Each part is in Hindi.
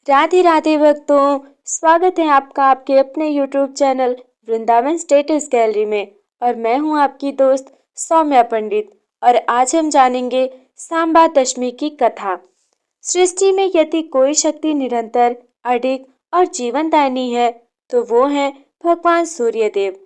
राधे राधे भक्तों, स्वागत है आपका आपके अपने YouTube channel Vrindavan status gallery में। और मैं हूं आपकी दोस्त सौम्या पंडित। और आज हम जानेंगे सांबा दशमी की कथा। सृष्टि में यदि कोई शक्ति निरंतर, अडिग और जीवनदायिनी है तो वो है भगवान सूर्य देव।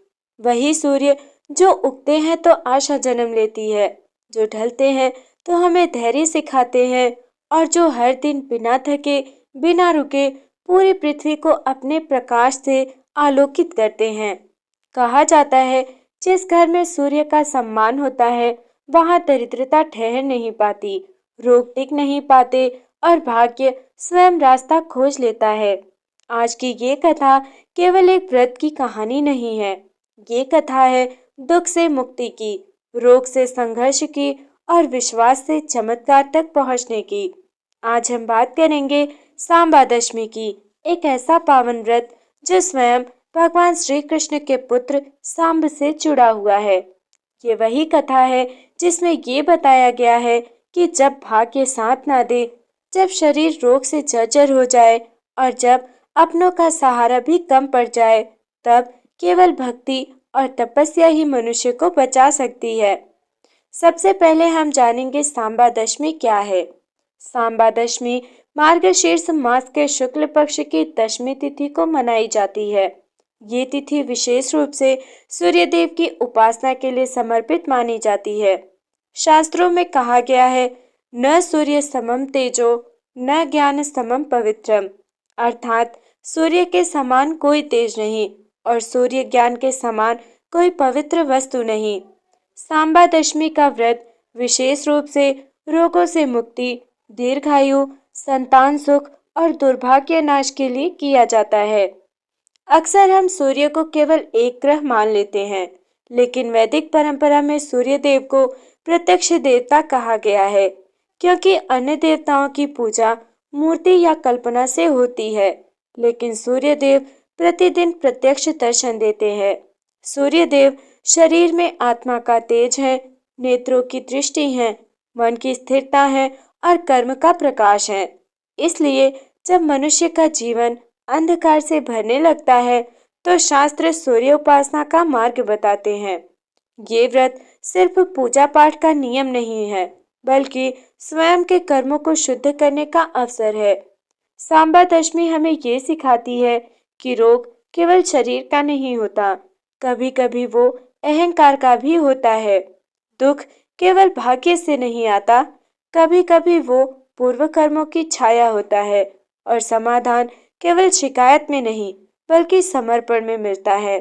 वही सूर्य जो उगते हैं तो आशा जन्म लेती है, जो ढलते हैं तो हमें धैर्य सिखाते हैं, और जो हर दिन बिना थके बिना रुके पूरी पृथ्वी को अपने प्रकाश से आलोकित करते हैं। कहा जाता है, जिस घर में सूर्य का सम्मान होता है वहां दरिद्रता ठहर नहीं पाती, रोग टिक नहीं पाते और भाग्य स्वयं रास्ता खोज लेता है। आज की ये कथा केवल एक व्रत की कहानी नहीं है। ये कथा है दुख से मुक्ति की, रोग से संघर्ष की और विश्वास से चमत्कार तक पहुंचने की। आज हम बात करेंगे सांबा दशमी की, एक ऐसा पावन व्रत जो स्वयं भगवान श्री कृष्ण के पुत्र सांब से जुड़ा हुआ है। ये वही कथा है जिसमें ये बताया गया है कि जब भाग्य साथ ना दे, जब शरीर रोग से जर्जर हो जाए और जब अपनों का सहारा भी कम पड़ जाए, तब केवल भक्ति और तपस्या ही मनुष्य को बचा सकती है। सबसे पहले हम जानेंगे सांबा दशमी क्या है। सांबा दशमी मार्गशीर्ष मास के शुक्ल पक्ष की दशमी तिथि को मनाई जाती है। ये तिथि विशेष रूप से सूर्य देव की उपासना के लिए समर्पित मानी जाती है। शास्त्रों में कहा गया है, न सूर्य समम तेजो न ज्ञान समम पवित्रम, अर्थात सूर्य के समान कोई तेज नहीं और सूर्य ज्ञान के समान कोई पवित्र वस्तु नहीं। सांबा दशमी का व्रत विशेष रूप से रोगों से मुक्ति, दीर्घायु, संतान सुख और दुर्भाग्य नाश के लिए किया जाता है। अक्सर हम सूर्य को केवल एक ग्रह मान लेते हैं, लेकिन वैदिक परंपरा में सूर्य देव को प्रत्यक्ष देवता कहा गया है, क्योंकि अन्य देवताओं की पूजा मूर्ति या कल्पना से होती है, लेकिन सूर्य देव प्रतिदिन प्रत्यक्ष दर्शन देते हैं। सूर्य देव शरीर में आत्मा का तेज है, नेत्रों की दृष्टि है, मन की स्थिरता है और कर्म का प्रकाश है। इसलिए जब मनुष्य का जीवन अंधकार से भरने लगता है तो शास्त्र सूर्य उपासना का मार्ग बताते हैं। ये व्रत सिर्फ पूजा पाठ का नियम नहीं है, बल्कि स्वयं के कर्मों को शुद्ध करने का अवसर है। सांबा दशमी हमें ये सिखाती है कि रोग केवल शरीर का नहीं होता, कभी कभी वो अहंकार का भी होता है। दुख केवल भाग्य से नहीं आता, कभी कभी वो पूर्व कर्मों की छाया होता है। और समाधान केवल शिकायत में नहीं बल्कि समर्पण में मिलता है।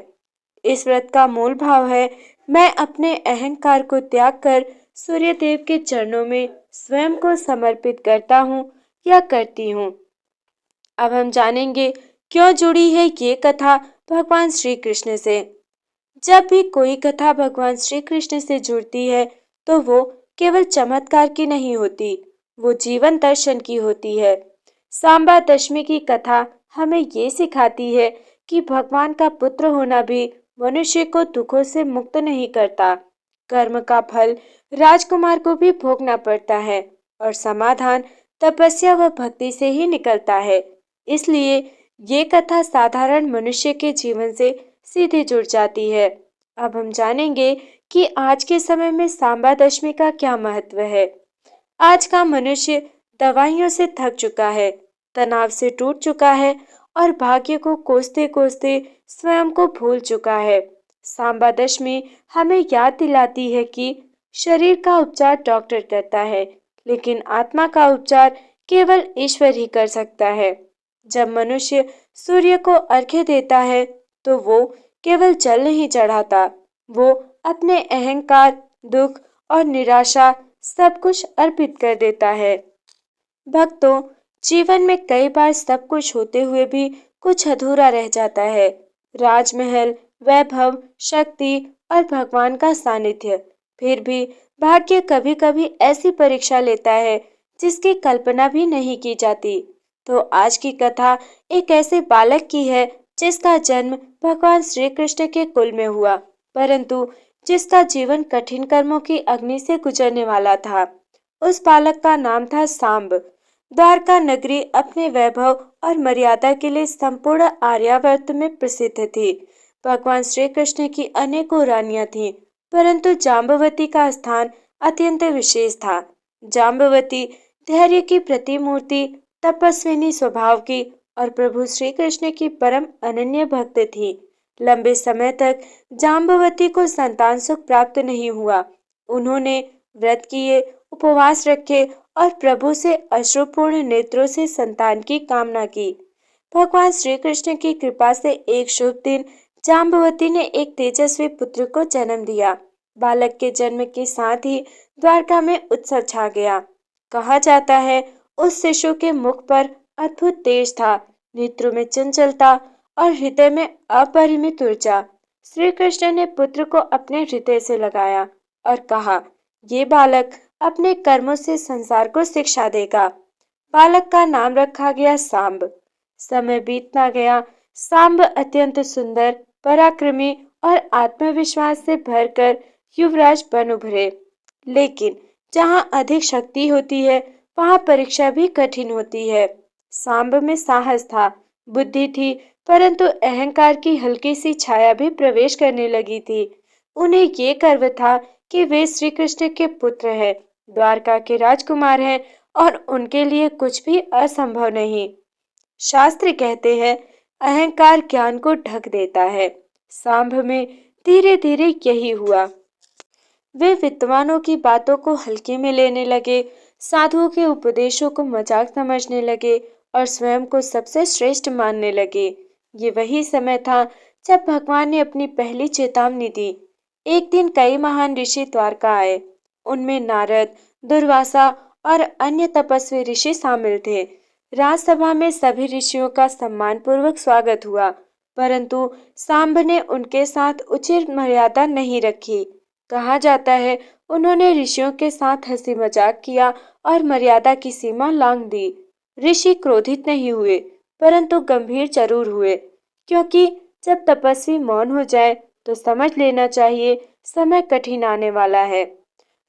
इस व्रत का मूल भाव है, मैं अपने अहंकार को त्याग कर सूर्य देव के चरणों में स्वयं को समर्पित करता हूँ या करती हूँ। अब हम जानेंगे क्यों जुड़ी है ये कथा भगवान श्री कृष्ण से। जब भी कोई कथा भगवान श्री कृष्ण से जुड़ती है तो वो केवल चमत्कार की नहीं होती, वो जीवन दर्शन की होती है। सांबा दशमी की कथा हमें ये सिखाती है कि भगवान का पुत्र होना भी मनुष्य को दुखों से मुक्त नहीं करता। कर्म का फल राजकुमार को भी भोगना पड़ता है और समाधान तपस्या व भक्ति से ही निकलता है। इसलिए ये कथा साधारण मनुष्य के जीवन से सीधे जुड़ जाती है। अब हम जानेंगे कि आज के समय में सांबा दशमी का क्या महत्व है। आज का मनुष्य दवाइयों से थक चुका है, तनाव से टूट चुका है और भाग्य को कोसते कोसते स्वयं को भूल चुका है। सांबा दशमी हमें याद दिलाती है कि शरीर का उपचार डॉक्टर करता है, लेकिन आत्मा का उपचार केवल ईश्वर ही कर सकता है। जब मनुष्य सूर्य को अर्घ्य देता है तो वो केवल जल नहीं चढ़ाता, वो अपने अहंकार, दुख और निराशा सब कुछ अर्पित कर देता है। भक्तों, जीवन में कई बार सब कुछ होते हुए भी कुछ अधूरा रह जाता है। राजमहल, वैभव, शक्ति और भगवान का सानिध्य, फिर भी भाग्य कभी कभी ऐसी परीक्षा लेता है जिसकी कल्पना भी नहीं की जाती। तो आज की कथा एक ऐसे बालक की है जिसका जन्म भगवान श्री कृष्ण के कुल में हुआ, परंतु जिसका जीवन कठिन कर्मों की अग्नि से गुजरने वाला था। उस बालक का नाम था सांब। द्वारका नगरी अपने वैभव और मर्यादा के लिए संपूर्ण आर्यावर्त में प्रसिद्ध थी। भगवान श्री कृष्ण की अनेकों रानियां थीं, परंतु जाम्बवती का स्थान अत्यंत विशेष था। जाम्बवती धैर्य की प्रतिमूर्ति, तपस्विनी स्वभाव की और प्रभु श्री कृष्ण की परम अनन्य भक्त थी। लंबे समय तक जाम्बवती को संतान सुख प्राप्त नहीं हुआ। उन्होंने व्रत किए, उपवास रखे और प्रभु से अश्रुपूर्ण नेत्रों से संतान की कामना की। भगवान श्री कृष्ण की कृपा से एक शुभ दिन जाम्बवती ने एक तेजस्वी पुत्र को जन्म दिया। बालक के जन्म के साथ ही द्वारका में उत्सव छा गया। कहा जाता है उस शिशु के मुख पर अद्भुत तेज था, नेत्रों में चंचलता और हृदय में अपरिमित ऊर्जा। श्री कृष्ण ने पुत्र को अपने हृदय से लगाया और कहा, ये बालक अपने कर्मों से संसार को शिक्षा देगा। बालक का नाम रखा गया सांब। समय बीतता गया। सांब अत्यंत सुंदर, पराक्रमी और आत्मविश्वास से भरकर युवराज बन उभरे। लेकिन जहाँ अधिक शक्ति होती है, वहाँ परीक्षा भी कठिन होती है। सांब में साहस था, बुद्धि थी, परंतु अहंकार की हल्की सी छाया भी प्रवेश करने लगी थी। उन्हें ये गर्व था कि वे श्री कृष्ण के पुत्र हैं, द्वारका के राजकुमार हैं और उनके लिए कुछ भी असंभव नहीं। शास्त्र कहते हैं अहंकार ज्ञान को ढक देता है। सांब में धीरे धीरे यही हुआ। वे विद्वानों की बातों को हल्के में लेने लगे, साधुओं के उपदेशों को मजाक समझने लगे और स्वयं को सबसे श्रेष्ठ मानने लगे। ये वही समय था जब भगवान ने अपनी पहली चेतावनी दी। एक दिन कई महान ऋषि द्वारका आए। उनमें नारद, दुर्वासा और अन्य तपस्वी ऋषि शामिल थे। राजसभा में सभी ऋषियों का सम्मानपूर्वक स्वागत हुआ, परंतु सांब ने उनके साथ उचित मर्यादा नहीं रखी। कहा जाता है उन्होंने ऋषियों के साथ हंसी मजाक किया और मर्यादा की सीमा लांघ दी। ऋषि क्रोधित नहीं हुए, परंतु गंभीर जरूर हुए, क्योंकि जब तपस्वी मौन हो जाए तो समझ लेना चाहिए समय कठिन आने वाला है।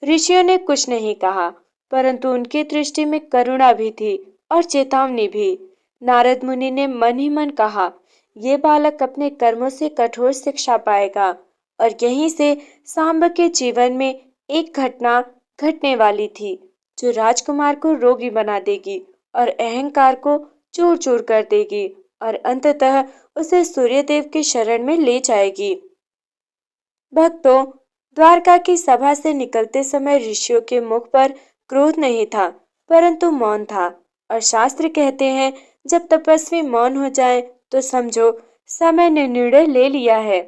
ऋषियों ने कुछ नहीं कहा, परंतु उनकी दृष्टि में करुणा भी थी और चेतावनी भी। नारद मुनि ने मन ही मन कहा, ये बालक अपने कर्मों से कठोर शिक्षा पाएगा और यहीं से सांब के जीवन में एक घटना घटने वाली थी जो राजकुमार को रोगी बना देगी और अहंकार को चूर चूर कर देगी और अंततः उसे सूर्यदेव की शरण में ले जाएगी। भक्तों, द्वारका की सभा से निकलते समय ऋषियों के मुख पर क्रोध नहीं था, परंतु मौन था। और शास्त्र कहते हैं जब तपस्वी मौन हो जाए तो समझो समय ने निर्णय ले लिया है।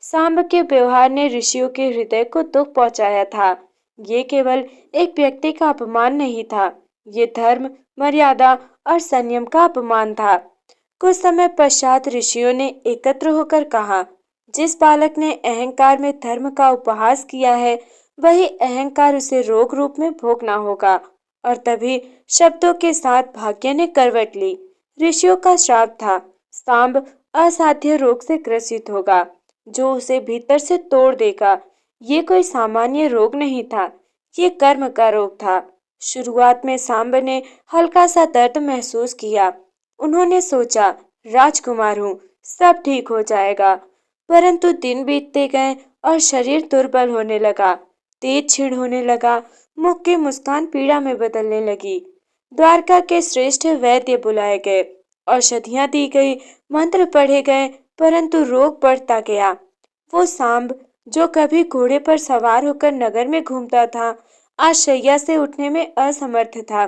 सांब के व्यवहार ने ऋषियों के हृदय को दुख पहुंचाया था। ये केवल एक व्यक्ति का अपमान नहीं था, ये धर्म, मर्यादा और संयम का अपमान था। कुछ समय पश्चात ऋषियों ने एकत्र होकर कहा, जिस बालक ने अहंकार में धर्म का उपहास किया है, वही अहंकार उसे रोग रूप में भोगना होगा। और तभी शब्दों के साथ भाग्य ने करवट ली। ऋषियों का श्राप था, सांब असाध्य रोग से ग्रसित होगा जो उसे भीतर से तोड़ देगा। ये कोई सामान्य रोग नहीं था, ये कर्म का रोग था। शुरुआत में सांब ने हल्का सा दर्द महसूस किया। उन्होंने सोचा, राजकुमार हूँ, सब ठीक हो जाएगा। परंतु दिन बीतते गए और शरीर दुर्बल होने लगा, तेज छीड़ होने लगा, मुख की मुस्कान पीड़ा में बदलने लगी। द्वारका के श्रेष्ठ वैद्य बुलाए गए, औषधियां दी गई, मंत्र पढ़े गए, परंतु रोग बढ़ता गया। वो सांब जो कभी घोड़े पर सवार होकर नगर में घूमता था, आज शैया से उठने में असमर्थ था।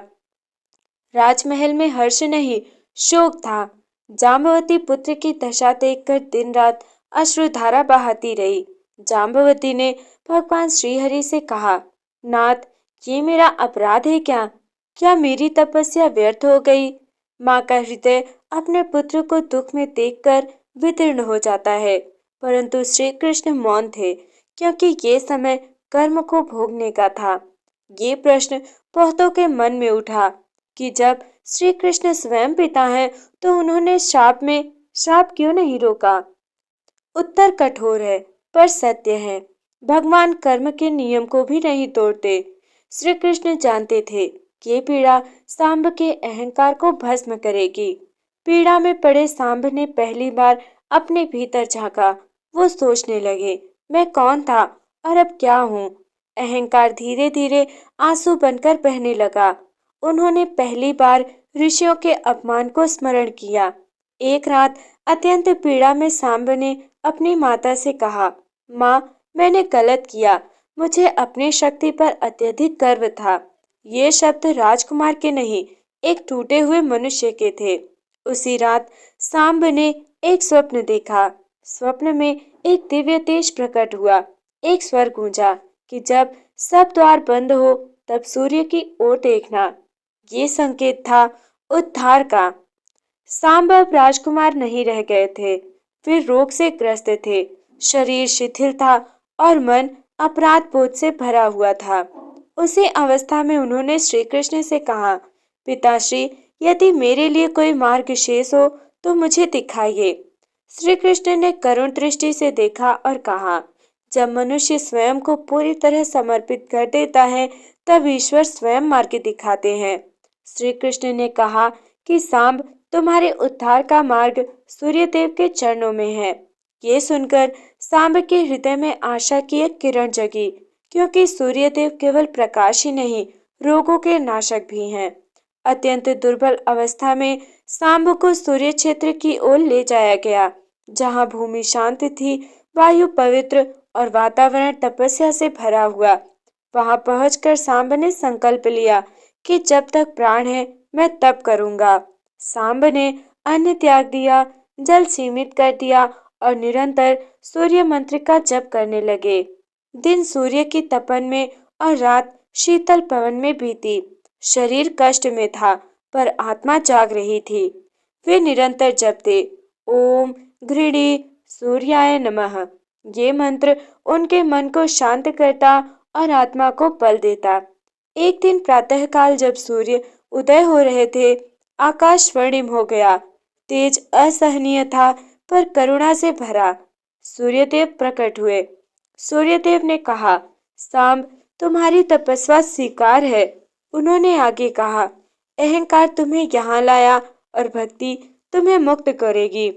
राजमहल में हर्ष नहीं, शोक था। जाम्बवती पुत्र की दशा देखकर दिन रात अश्रुधारा बहाती रही। जाम्बवती ने भगवान श्रीहरि से कहा, नाथ, ये मेरा अपराध है क्या? क्या मेरी तपस्या व्यर्थ हो गई? माँ का हृदय अपने पुत्र को दुख में देखकर विदीर्ण हो जाता है, परंतु श्री कृष्ण मौन थे, क्योंकि ये समय कर्म को भोगने का था। ये प्रश्न बहुतों के मन में उठा कि जब श्री कृष्ण स्वयं पिता हैं, तो उन्होंने श्राप क्यों नहीं रोका? उत्तर कठोर है पर सत्य है। भगवान कर्म के नियम को भी नहीं तोड़ते। श्री कृष्ण जानते थे ये पीड़ा सांब के अहंकार को भस्म करेगी। पीड़ा में पड़े सांब ने पहली बार अपने भीतर झांका। वो सोचने लगे, मैं कौन था और अब क्या हूँ। अहंकार धीरे धीरे आंसू बनकर बहने लगा। उन्होंने पहली बार ऋषियों के अपमान को स्मरण किया। एक रात अत्यंत पीड़ा में सांब ने अपनी माता से कहा, माँ, मैंने गलत किया। मुझे अपनी शक्ति पर अत्यधिक गर्व था। ये शब्द राजकुमार के नहीं, एक टूटे हुए मनुष्य के थे। उसी रात सांब ने एक स्वप्न देखा। स्वप्न में एक दिव्य तेज प्रकट हुआ। एक स्वर गूंजा कि जब सब द्वार बंद हो तब सूर्य की ओर देखना। ये संकेत था उद्धार का। सांब अब राजकुमार नहीं रह गए थे। वे रोग से ग्रस्त थे। शरीर शिथिल था और मन अपराध बोध से भरा हुआ था। उसी अवस्था में उन्होंने श्री कृष्ण से कहा, पिताश्री, यदि मेरे लिए कोई मार्ग शेष हो तो मुझे दिखाइए। श्री कृष्ण ने करुण दृष्टि से देखा और कहा, जब मनुष्य स्वयं को पूरी तरह समर्पित कर देता है तब ईश्वर स्वयं मार्ग दिखाते हैं। श्री कृष्ण ने कहा कि सांब, तुम्हारे उद्धार का मार्ग सूर्यदेव के चरणों में है। ये सुनकर सांब के हृदय में आशा की एक किरण जगी, क्योंकि सूर्यदेव केवल प्रकाश ही नहीं, रोगों के नाशक भी हैं। अत्यंत दुर्बल अवस्था में सांब को सूर्य क्षेत्र की ओर ले जाया गया, जहाँ भूमि शांत थी, वायु पवित्र और वातावरण तपस्या से भरा हुआ। वहां पहुंचकर सांब ने संकल्प लिया कि जब तक प्राण है मैं तप करूंगा। सांब ने अन्न त्याग दिया, जल सीमित कर दिया और निरंतर सूर्य मंत्र का जप करने लगे। दिन सूर्य की तपन में और रात शीतल पवन में बीती। शरीर कष्ट में था पर आत्मा जाग रही थी। वे निरंतर जपते, ओम घृणी सूर्याय नमः। ये मंत्र उनके मन को शांत करता और आत्मा को बल देता। एक दिन प्रातःकाल जब सूर्य उदय हो रहे थे, आकाश स्वर्णिम हो गया। तेज असहनीय था पर करुणा से भरा। सूर्यदेव प्रकट हुए। सूर्यदेव ने कहा, सांब, तुम्हारी तपस्या स्वीकार है। उन्होंने आगे कहा, अहंकार तुम्हें यहाँ लाया और भक्ति तुम्हें मुक्त करेगी।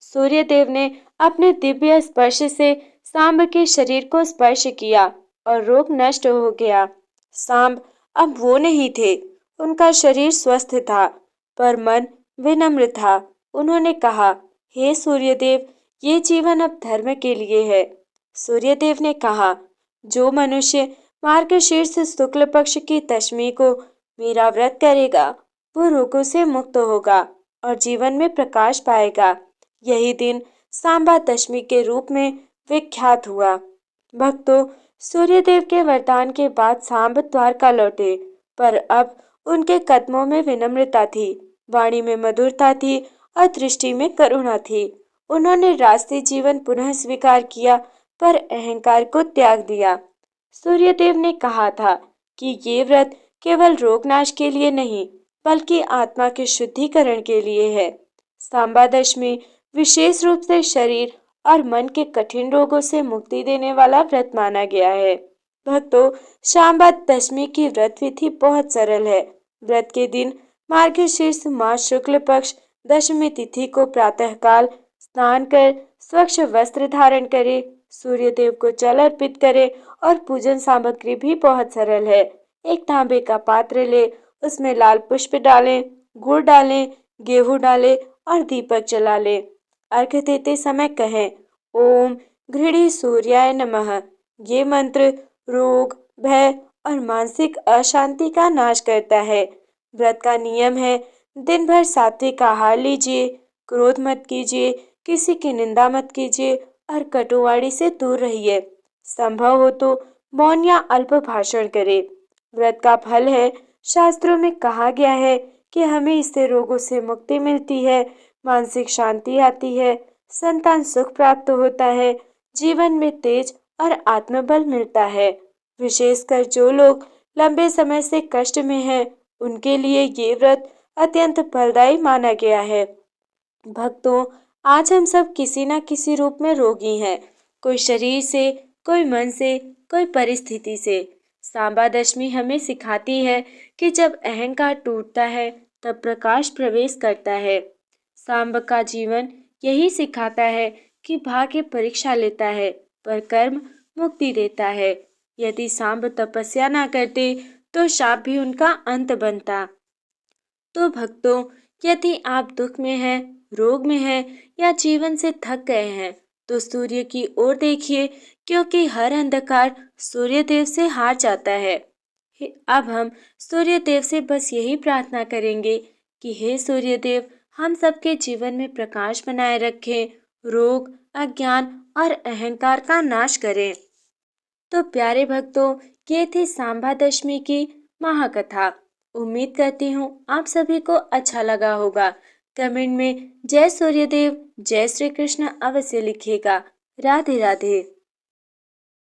सूर्यदेव ने अपने दिव्य स्पर्श से सांब के शरीर को स्पर्श किया और रोग नष्ट हो गया। सांब अब वो नहीं थे। उनका शरीर स्वस्थ था पर मन विनम्र था। उन्होंने कहा, हे सूर्यदेव, ये जीवन अब धर्म के लिए है। सूर्यदेव ने कहा, जो मनुष्य मार्गशीर्ष शुक्ल पक्ष की दशमी को मेरा व्रत करेगा वो रोगों से मुक्त होगा और जीवन में प्रकाश पाएगा। यही दिन सांबा दशमी के रूप में विख्यात हुआ। भक्तों, सूर्यदेव के वरदान के बाद सांब द्वारका लौटे, पर अब उनके कदमों में विनम्रता थी, वाणी में मधुरता थी और दृष्टि में करुणा थी। उन्होंने राष्ट्रीय जीवन पुनः स्वीकार किया पर अहंकार को त्याग दिया। सूर्यदेव ने कहा था कि ये व्रत केवल रोगनाश के लिए नहीं बल्कि आत्मा के शुद्धिकरण के लिए है। सांबा दशमी विशेष रूप से शरीर और मन के कठिन रोगों से मुक्ति देने वाला व्रत माना गया है। भक्तों, सांबा दशमी की व्रत विधि बहुत सरल है। व्रत के दिन मार्गशीर्ष मास शुक्ल पक्ष दशमी तिथि को प्रातःकाल स्नान कर स्वच्छ वस्त्र धारण करे, सूर्यदेव को जल अर्पित करे और पूजन सामग्री भी बहुत सरल है। एक तांबे का पात्र ले, उसमें लाल पुष्प डालें, गुड़ डालें, गेहूं डालें और दीपक जला लें। अर्घ्य देते समय कहें, ओम घृणी सूर्याय नमः। ये मंत्र रोग, भय और मानसिक अशांति का नाश करता है। व्रत का नियम है, दिन भर सात्विक आहार लीजिए, क्रोध मत कीजिए, किसी की निंदा मत कीजिए और कटुवाणी से दूर रहिए। संभव हो तो मौन या अल्प भाषण करें। व्रत का फल है, शास्त्रों में कहा गया है कि हमें इससे रोगों से मुक्ति मिलती है, मानसिक शांति आती है, संतान सुख प्राप्त होता है, जीवन में तेज और आत्मबल मिलता है। विशेषकर जो लोग लंबे समय से कष्ट में हैं, उनके लिए ये व्रत अत्यंत फलदायी माना गया है। भक्तों, आज हम सब किसी न किसी रूप में रोगी हैं, कोई शरीर से, कोई मन से, कोई परिस्थिति से। सांबा दशमी हमें सिखाती है कि जब अहंकार टूटता है तब प्रकाश प्रवेश करता है। सांब का जीवन यही सिखाता है कि भाग्य परीक्षा लेता है पर कर्म मुक्ति देता है। यदि सांब तपस्या ना करते तो शाप भी उनका अंत बनता। तो भक्तों, यदि आप दुख में हैं, रोग में हैं या जीवन से थक गए हैं, तो सूर्य की ओर देखिए, क्योंकि हर अंधकार सूर्य देव से हार जाता है। अब हम सूर्य देव से बस यही प्रार्थना करेंगे कि हे सूर्य देव, हम सबके जीवन में प्रकाश बनाए रखें, रोग, अज्ञान और अहंकार का नाश करें। तो प्यारे भक्तों, ये थी सांबा दशमी की महाकथा। उम्मीद करती हूँ आप सभी को अच्छा लगा होगा। कमेंट में जय सूर्यदेव, जय श्री कृष्ण अवश्य लिखिएगा। राधे राधे।